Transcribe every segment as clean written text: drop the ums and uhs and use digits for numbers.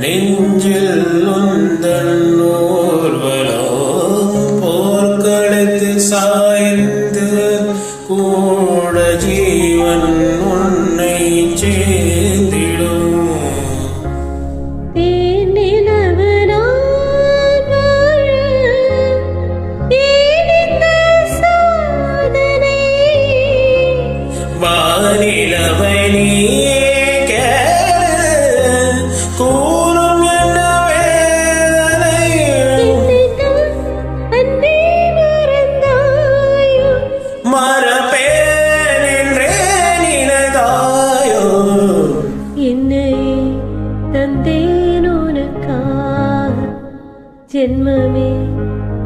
நெஞ்சில் உந்தன் ஊர்வலம் போர்க்களத்தில் சாய்ந்து கூட ஜீவன் உன்னை சேர்ந்திடும். வானிலவை நீயே கூறும் என்ன வேதனை மறப்பேன் என்றே நினைத்தாயோ. என்னை தந்தேன் உனக்காக, ஜென்மமே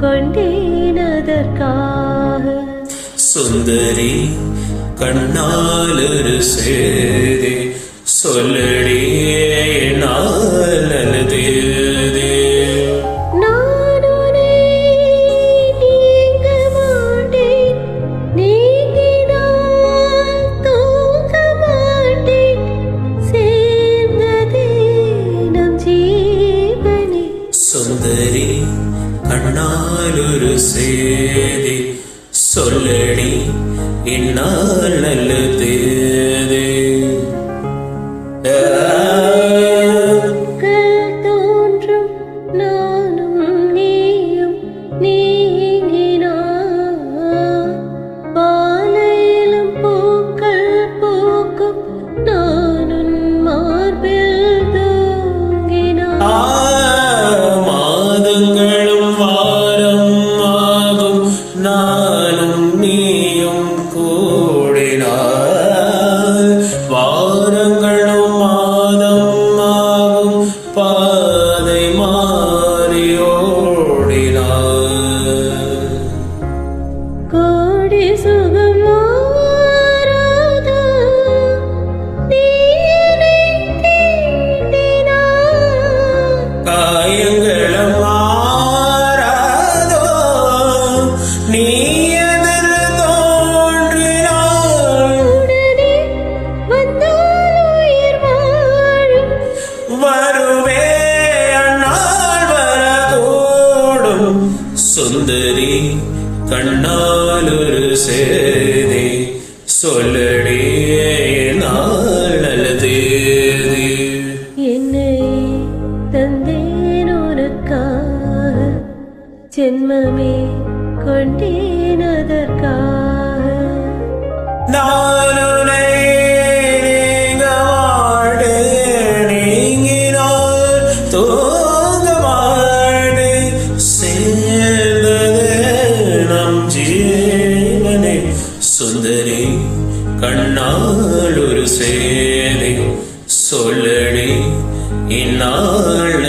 கொண்டேன் அதற்காக. சுந்தரி கண்ணால் ஒரு சேதி சொல்லடி நல்லது. நான் உன்னை நீங்க மாட்டேன், நீங்கினால் தூங்க மாட்டேன். சேர்ந்ததே நம் ஜீவனே. சுந்தரி கண்ணால் ஒரு சேதி சொல்லடி இந்நாள் நல்லது. தோன்றும் நானும் நீயும் நீங்கினார், பாலையிலும் பூக்கள் பூக்கும் நானும் மார்பில் தூங்கினார். மாதங்களும் வாரம் ஆகும் நானும் நீயும் கூடினார், வாரங்களும் மாதம் ஆகும் பாதை மாறி ஓடினார். கோடி சுகம் மாறாதா, நீ என்னை தீண்டினார். காயங்களும் மாறாதோ நீ எதிர் தோன்றினார். உடனே வந்தால் உயிர் வாழும். வருவே அந்நாள் வரக்கூடும். சுந்தரி கண்ணால் ஒரு சேதி சொல்லடி நாள் நல்லது. என்னை தந்தேன் உனக்காக, ஜென்மமே கொண்டேன் அதற்காக. நான் உன்னை நீங்க மாட்டேன், நீங்கினால் தூங்க மாட்டேன். சேர்ந்ததே நம் ஜீவனே. சுந்தரி கண்ணால் ஒரு சேதி சொல்லடி இந்நாள்